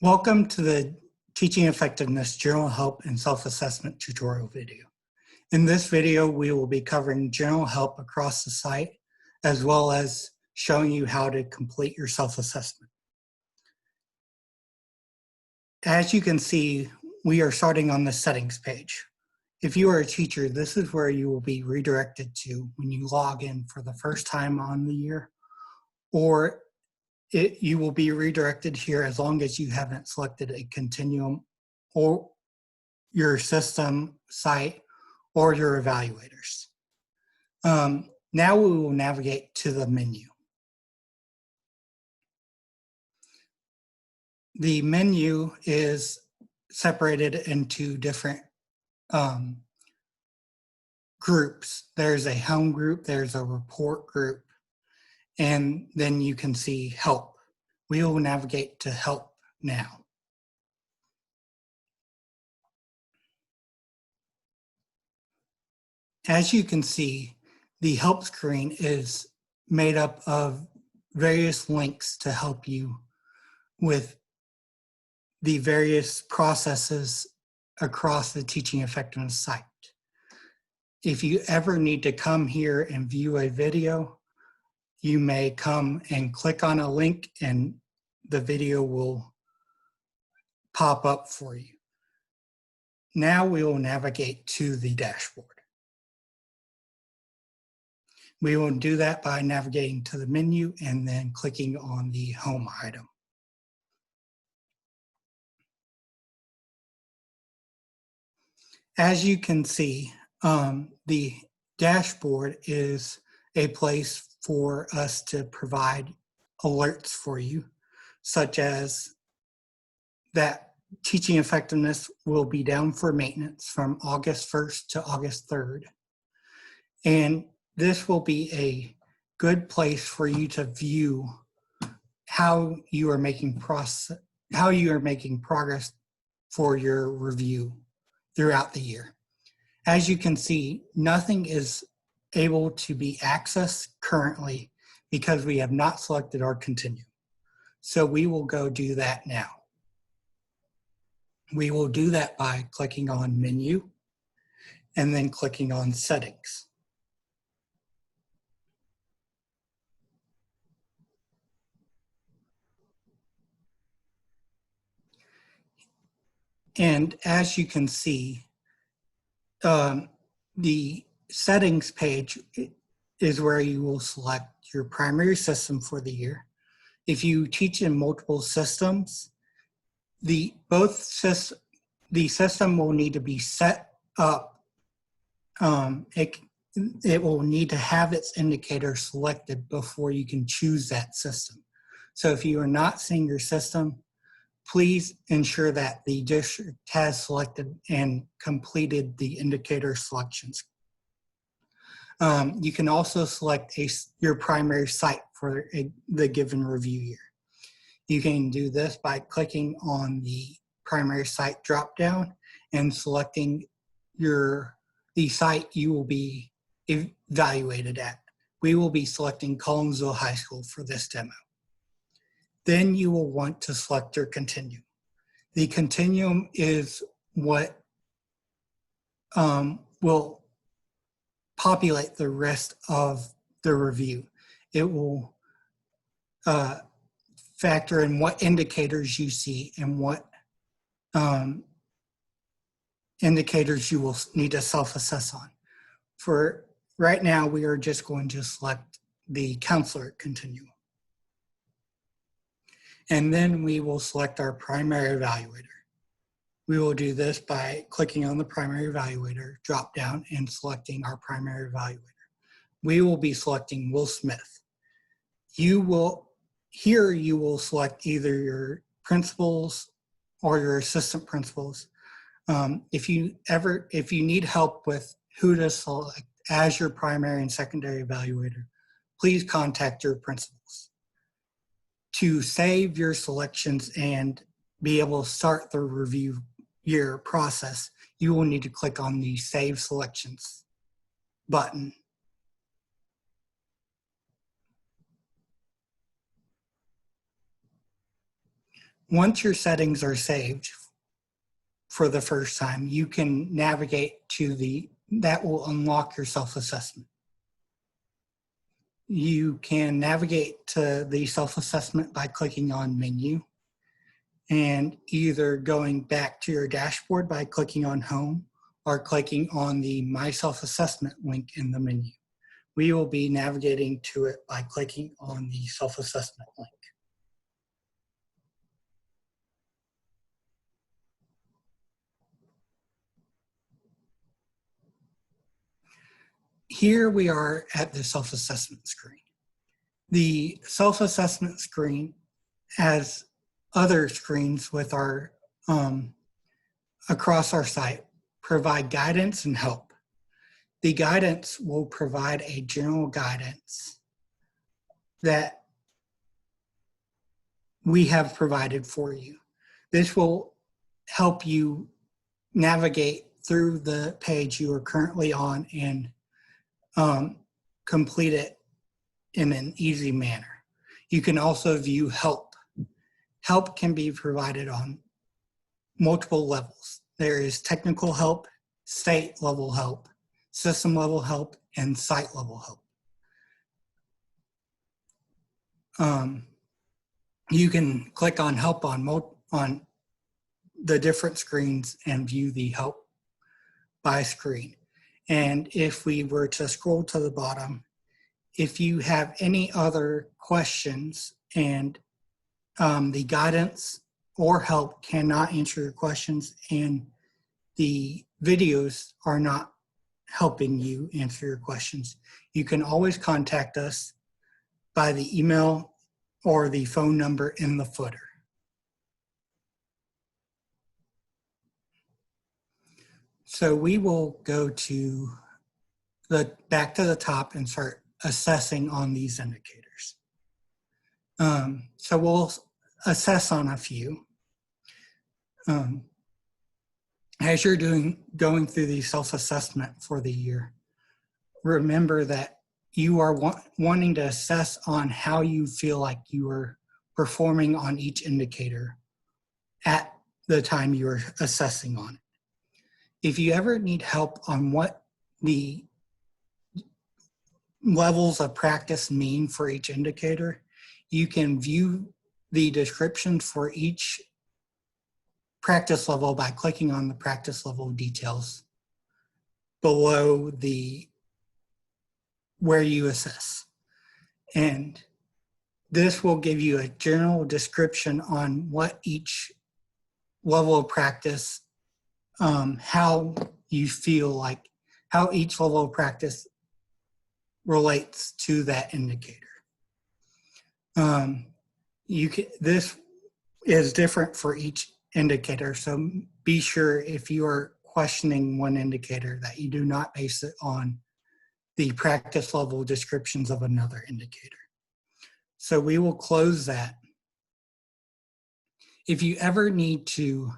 Welcome to the Teaching Effectiveness General Help and Self-Assessment tutorial video. In this video, we will be covering general help across the site, as well as showing you how to complete your self-assessment. As you can see, we are starting on the settings page. If you are a teacher, this is where you will be redirected to when you log in for the first time on the year, or you will be redirected here as long as you haven't selected a continuum or your system site or your evaluators. Now we will navigate to the menu. The menu is separated into different groups. There's a home group, there's a report group, and then you can see help. We will navigate to help now. As you can see, the help screen is made up of various links to help you with the various processes across the Teaching Effectiveness site. If you ever need to come here and view a video, you may come and click on a link and the video will pop up for you. Now we will navigate to the dashboard. We will do that by navigating to the menu and then clicking on the home item. As you can see, the dashboard is a place for us to provide alerts for you, such as that teaching effectiveness will be down for maintenance from August 1st to August 3rd. And this will be a good place for you to view how you are making progress for your review throughout the year. As you can see, nothing is able to be accessed currently because we have not selected our continuum. So we will go do that now. We will do that by clicking on menu and then clicking on settings. And as you can see, the settings page is where you will select your primary system for the year. If you teach in multiple systems, the system will need to be set up. It will need to have its indicator selected before you can choose that system. So if you are not seeing your system, please ensure that the district has selected and completed the indicator selections. You can also select your primary site for the given review year. You can do this by clicking on the primary site dropdown and selecting the site you will be evaluated at. We will be selecting Collinsville High School for this demo. Then you will want to select your continuum. The continuum is what will populate the rest of the review. It will factor in what indicators you see and what indicators you will need to self-assess on. For right now, we are just going to select the counselor continuum. And then we will select our primary evaluator. We will do this by clicking on the primary evaluator drop down and selecting our primary evaluator. We will be selecting Will Smith. You will select either your principals or your assistant principals. If you need help with who to select as your primary and secondary evaluator, please contact your principals. To save your selections and be able to start the review year process, you will need to click on the Save Selections button. Once your settings are saved for the first time, you can navigate to that will unlock your self-assessment. You can navigate to the self-assessment by clicking on Menu and either going back to your dashboard by clicking on Home or clicking on the My Self-Assessment link in the menu. We will be navigating to it by clicking on the self-assessment link. Here we are at the self-assessment screen. The self-assessment screen, as other screens with our across our site, provide guidance and help. The guidance will provide a general guidance that we have provided for you. This will help you navigate through the page you are currently on and complete it in an easy manner. You can also view help. Help can be provided on multiple levels. There is technical help, state level help, system level help, and site level help. You can click on help on the different screens and view the help by screen. And if we were to scroll to the bottom, if you have any other questions and the guidance or help cannot answer your questions and the videos are not helping you answer your questions, you can always contact us by the email or the phone number in the footer. So we will go to back to the top and start assessing on these indicators. So we'll assess on a few. As you're going through the self-assessment for the year, remember that you are wanting to assess on how you feel like you are performing on each indicator at the time you are assessing on it. If you ever need help on what the levels of practice mean for each indicator, you can view the descriptions for each practice level by clicking on the practice level details below where you assess. And this will give you a general description on what each level of practice, how you feel like, how each level of practice relates to that indicator. This is different for each indicator, so be sure if you are questioning one indicator that you do not base it on the practice level descriptions of another indicator. So we will close that. If you ever need to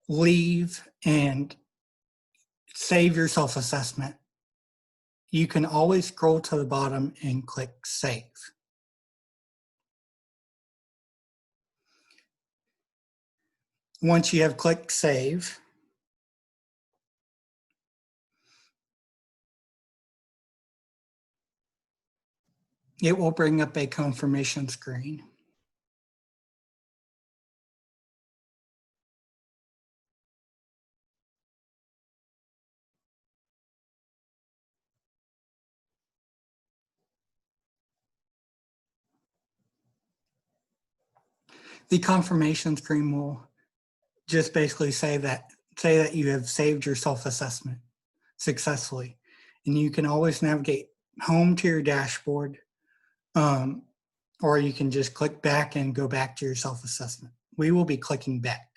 leave and save your self-assessment, you can always scroll to the bottom and click Save. Once you have clicked Save, it will bring up a confirmation screen. The confirmation screen will just basically say that you have saved your self-assessment successfully. And you can always navigate home to your dashboard, or you can just click back and go back to your self-assessment. We will be clicking back.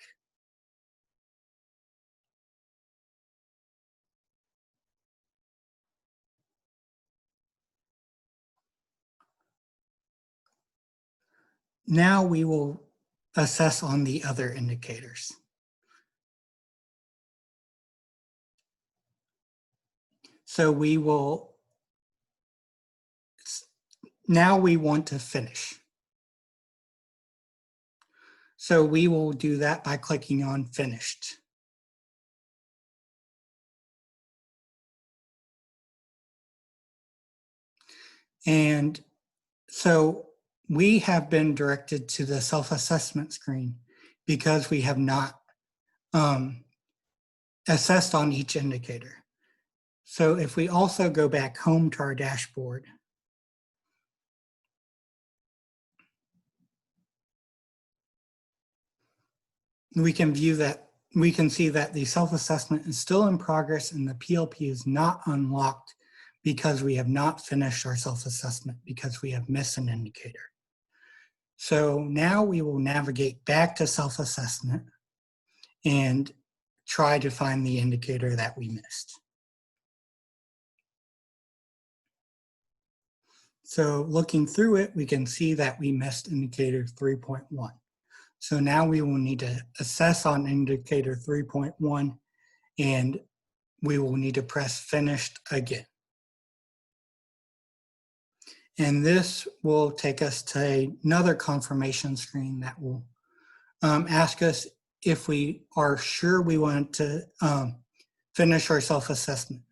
Now we will assess on the other indicators. So now we want to finish. So we will do that by clicking on Finished. And so we have been directed to the self-assessment screen because we have not assessed on each indicator. So if we also go back home to our dashboard, we can see that the self-assessment is still in progress and the PLP is not unlocked because we have not finished our self-assessment because we have missed an indicator. So now we will navigate back to self-assessment and try to find the indicator that we missed. So looking through it, we can see that we missed indicator 3.1. So now we will need to assess on indicator 3.1 and we will need to press Finished again. And this will take us to another confirmation screen that will ask us if we are sure we want to finish our self-assessment.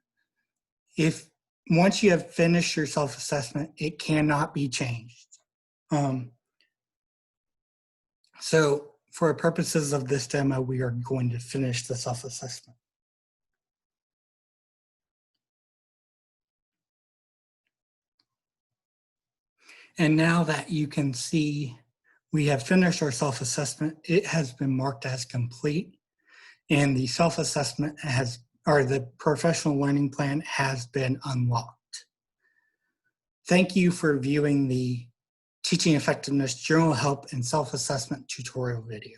If once you have finished your self-assessment, it cannot be changed. So for purposes of this demo, we are going to finish the self-assessment. And now that you can see we have finished our self-assessment, it has been marked as complete, and the self-assessment or the professional learning plan has been unlocked. Thank you for viewing the Teaching Effectiveness General Help and Self-Assessment tutorial video.